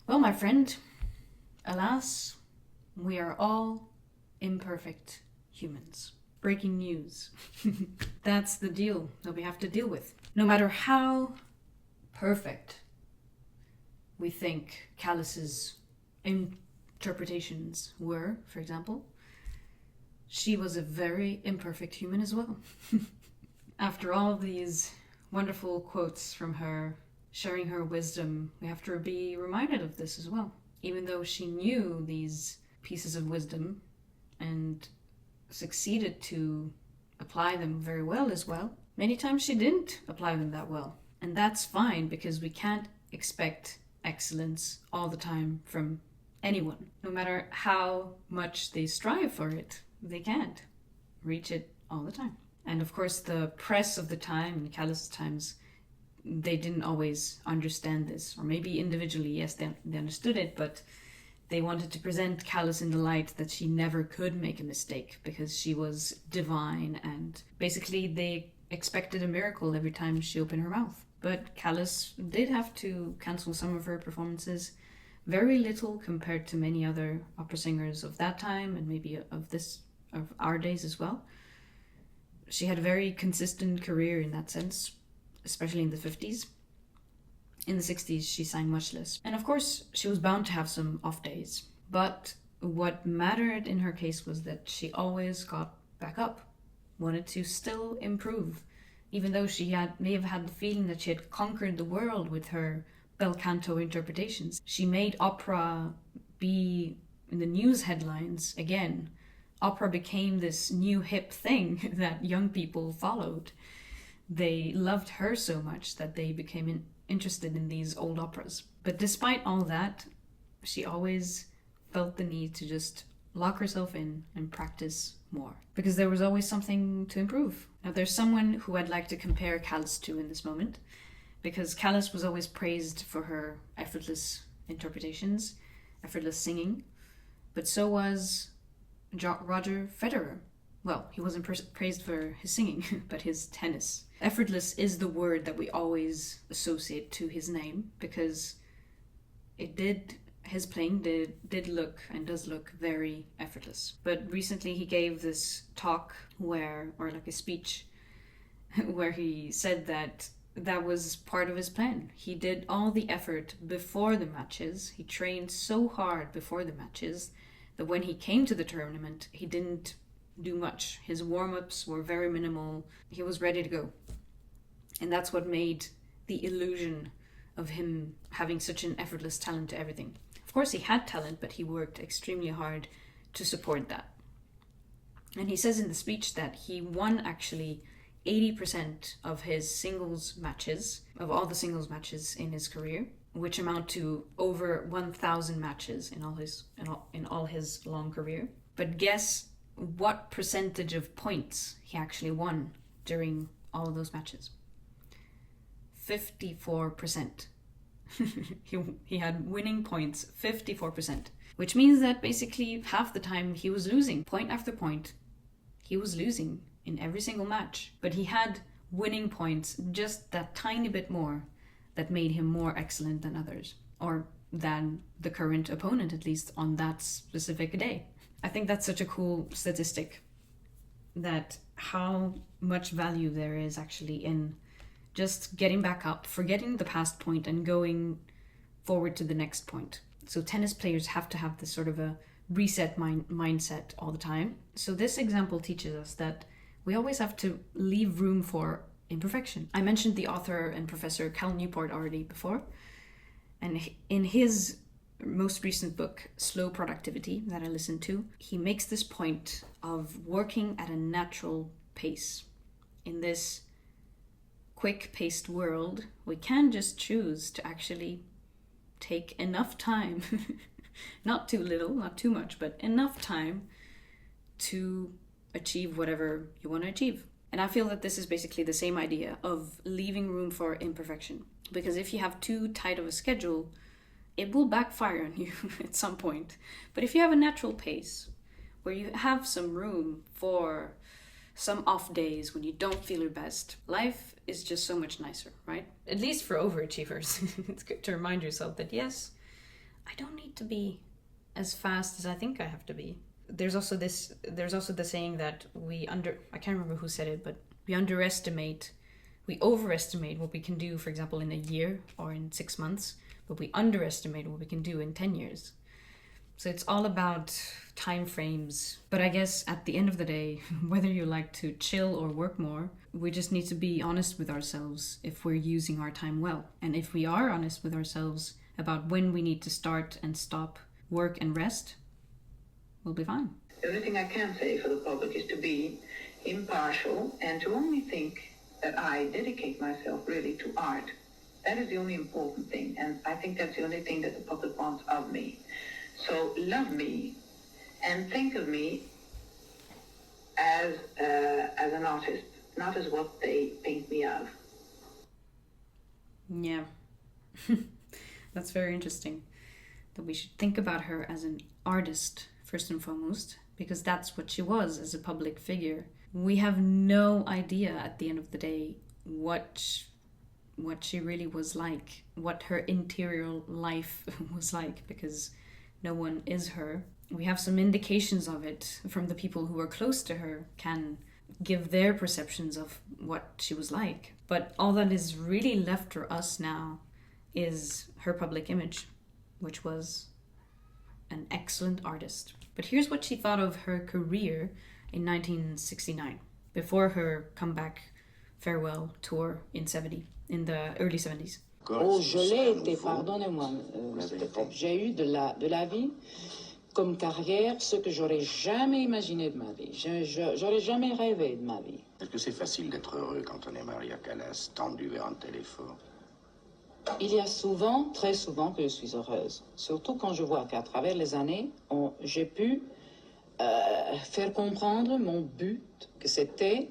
Well, my friend, alas, we are all imperfect humans. Breaking news. That's the deal that we have to deal with. No matter how perfect we think Callas's interpretations were, for example, she was a very imperfect human as well. After all of these wonderful quotes from her, sharing her wisdom, we have to be reminded of this as well. Even though she knew these pieces of wisdom and succeeded to apply them very well as well, many times she didn't apply them that well. And that's fine, because we can't expect excellence all the time from anyone. No matter how much they strive for it, they can't reach it all the time. And of course, the press of the time, in Callas' times, they didn't always understand this. Or maybe individually, yes, they understood it, but they wanted to present Callas in the light that she never could make a mistake because she was divine, and basically they expected a miracle every time she opened her mouth. But Callas did have to cancel some of her performances, very little compared to many other opera singers of that time and maybe of our days as well. She had a very consistent career in that sense, especially in the 50s. In the 60s, she sang much less. And of course, she was bound to have some off days. But what mattered in her case was that she always got back up, wanted to still improve, even though she may have had the feeling that she had conquered the world with her bel canto interpretations. She made opera be in the news headlines again. Opera became this new hip thing that young people followed. They loved her so much that they became interested in these old operas. But despite all that, she always felt the need to just lock herself in and practice more, because there was always something to improve. Now, there's someone who I'd like to compare Callas to in this moment, because Callas was always praised for her effortless interpretations, effortless singing, but so was Roger Federer. Well, he wasn't praised for his singing, but his tennis. Effortless is the word that we always associate to his name, because his playing did look and does look very effortless. But recently he gave this talk or like a speech, where he said that was part of his plan. He did all the effort before the matches. He trained so hard before the matches that when he came to the tournament, he didn't do much. His warm-ups were very minimal. He was ready to go. And that's what made the illusion of him having such an effortless talent to everything. Of course, he had talent, but he worked extremely hard to support that. And he says in the speech that he won actually 80% of his singles matches, of all the singles matches in his career, which amount to over 1,000 matches in all his long career. But guess what percentage of points he actually won during all of those matches? 54%. he had winning points 54%, which means that basically half the time he was losing. Point after point, he was losing in every single match. But he had winning points just that tiny bit more that made him more excellent than others, or than the current opponent, at least on that specific day. I think that's such a cool statistic, that how much value there is actually in just getting back up, forgetting the past point and going forward to the next point. So tennis players have to have this sort of a reset mindset all the time. So this example teaches us that we always have to leave room for imperfection. I mentioned the author and professor Cal Newport already before, and in his most recent book, Slow Productivity, that I listened to, he makes this point of working at a natural pace. In this quick-paced world, we can just choose to actually take enough time, not too little, not too much, but enough time to achieve whatever you want to achieve. And I feel that this is basically the same idea of leaving room for imperfection. Because if you have too tight of a schedule, it will backfire on you at some point. But if you have a natural pace, where you have some room for some off days when you don't feel your best, life is just so much nicer, right? At least for overachievers. It's good to remind yourself that yes, don't need to be as fast as I think I have to be. There's also the saying that I can't remember who said it, but we overestimate what we can do, for example, in a year or in 6 months, but we underestimate what we can do in 10 years. So it's all about time frames. But I guess at the end of the day, whether you like to chill or work more, we just need to be honest with ourselves if we're using our time well. And if we are honest with ourselves about when we need to start and stop work and rest, we'll be fine. The only thing I can say for the public is to be impartial and to only think that I dedicate myself really to art. That is the only important thing, and I think that's the only thing that the public wants of me. So love me and think of me as an artist, not as what they paint me of. Yeah, that's very interesting. That we should think about her as an artist first and foremost, because that's what she was as a public figure. We have no idea at the end of the day what she really was like, what her interior life was like, because no one is her. We have some indications of it from the people who are close to her, can give their perceptions of what she was like. But all that is really left for us now is her public image, which was an excellent artist. But here's what she thought of her career in 1969, before her comeback farewell tour in the early 70s. Oh, je l'ai été, pardonnez-moi. J'ai eu de la vie comme carrière ce que j'aurais jamais imaginé de ma vie. J'aurais jamais rêvé de ma vie. Est-ce que c'est facile d'être heureux quand on est marié à Callas, tendu vers un tel effort? Il y a souvent, très souvent, que je suis heureuse. Surtout quand je vois qu'à travers les années, j'ai pu faire comprendre mon but, que c'était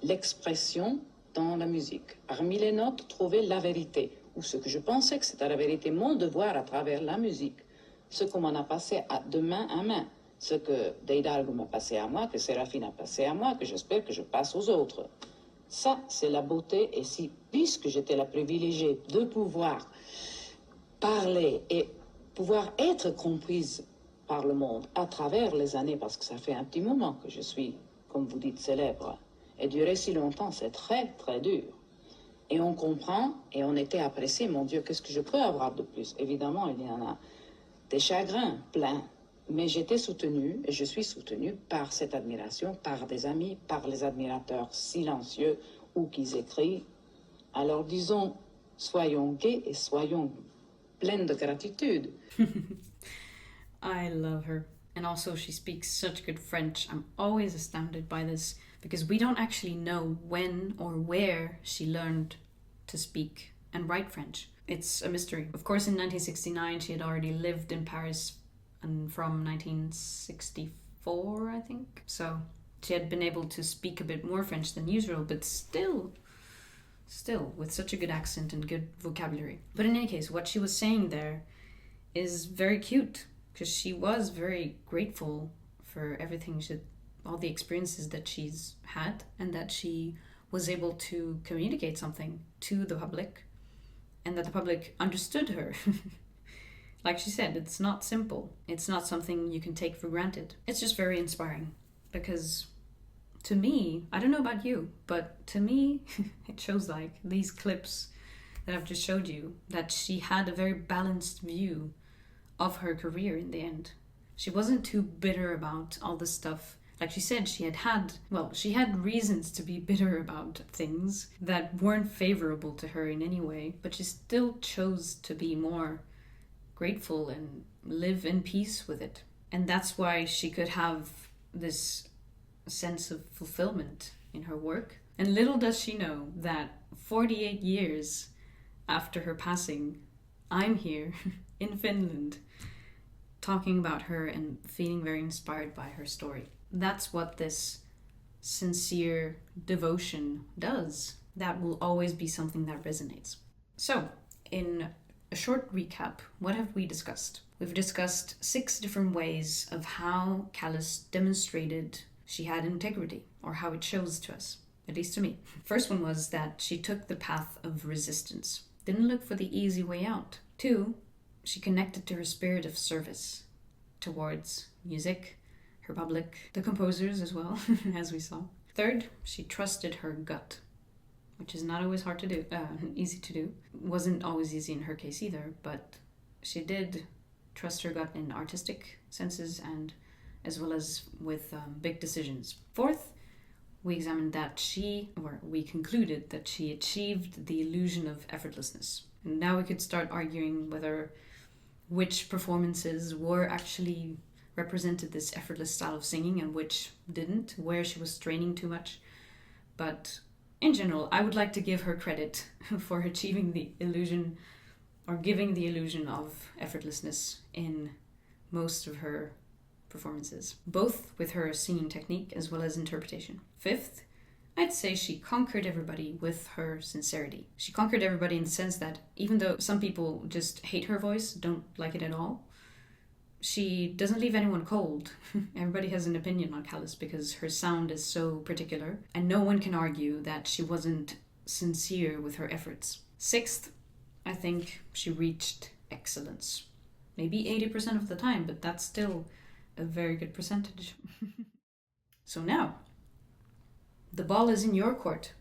l'expression dans la musique. Parmi les notes, trouver la vérité, ou ce que je pensais que c'était la vérité, mon devoir à travers la musique. Ce qu'on m'en a passé de main à main. Ce que Deidalgo m'a passé à moi, que Séraphine a passé à moi, que j'espère que je passe aux autres. Ça, c'est la beauté. Et puisque j'étais la privilégiée de pouvoir parler et pouvoir être comprise par le monde à travers les années, parce que ça fait un petit moment que je suis, comme vous dites, célèbre, et durer si longtemps, c'est très, très dur. Et on comprend, et on était apprécié, mon Dieu, qu'est-ce que je peux avoir de plus? Évidemment, il y en a des chagrins pleins, mais j'étais soutenue, et je suis soutenue par cette admiration, par des amis, par les admirateurs silencieux ou qui écrivent. Alors disons, soyons gais et soyons pleines de gratitude. I love her. And also she speaks such good French. I'm always astounded by this, because we don't actually know when or where she learned to speak and write French. It's a mystery. Of course, in 1969, she had already lived in Paris and from 1964, I think. So she had been able to speak a bit more French than usual, but still with such a good accent and good vocabulary. But in any case, what she was saying there is very cute, because she was very grateful for everything, all the experiences that she's had, and that she was able to communicate something to the public, and that the public understood her. Like she said, it's not simple. It's not something you can take for granted. It's just very inspiring, because to me, I don't know about you, but to me, it shows, like these clips that I've just showed you, that she had a very balanced view of her career in the end. She wasn't too bitter about all the stuff. Like she said, she had reasons to be bitter about things that weren't favorable to her in any way, but she still chose to be more grateful and live in peace with it. And that's why she could have this sense of fulfillment in her work. And little does she know that 48 years after her passing, I'm here in Finland talking about her and feeling very inspired by her story. That's what this sincere devotion does. That will always be something that resonates. So, in a short recap, what have we discussed? We've discussed 6 different ways of how Callas demonstrated she had integrity, or how it shows to us, at least to me. First one was that she took the path of resistance, didn't look for the easy way out. 2, she connected to her spirit of service towards music, her public, the composers as well, as we saw. Third, she trusted her gut, which is not always hard to do, easy to do. Wasn't always easy in her case either, but she did trust her gut in artistic senses and as well as with big decisions. Fourth, we concluded that she achieved the illusion of effortlessness. And now we could start arguing which performances were actually represented this effortless style of singing and which didn't, where she was straining too much. But in general, I would like to give her credit for achieving the illusion or giving the illusion of effortlessness in most of her performances, both with her singing technique as well as interpretation. Fifth, I'd say she conquered everybody with her sincerity. She conquered everybody in the sense that even though some people just hate her voice, don't like it at all, she doesn't leave anyone cold. Everybody has an opinion on Callas because her sound is so particular, and no one can argue that she wasn't sincere with her efforts. Sixth, I think she reached excellence. Maybe 80% of the time, but that's still a very good percentage. So now, the ball is in your court.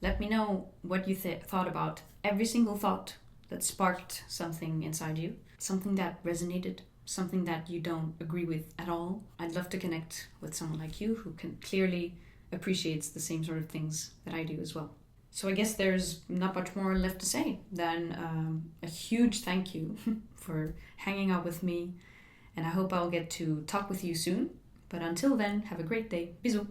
Let me know what you thought about every single thought that sparked something inside you, something that resonated, something that you don't agree with at all. I'd love to connect with someone like you who clearly appreciates the same sort of things that I do as well. So I guess there's not much more left to say than a huge thank you for hanging out with me, and I hope I'll get to talk with you soon. But until then, have a great day. Bisous.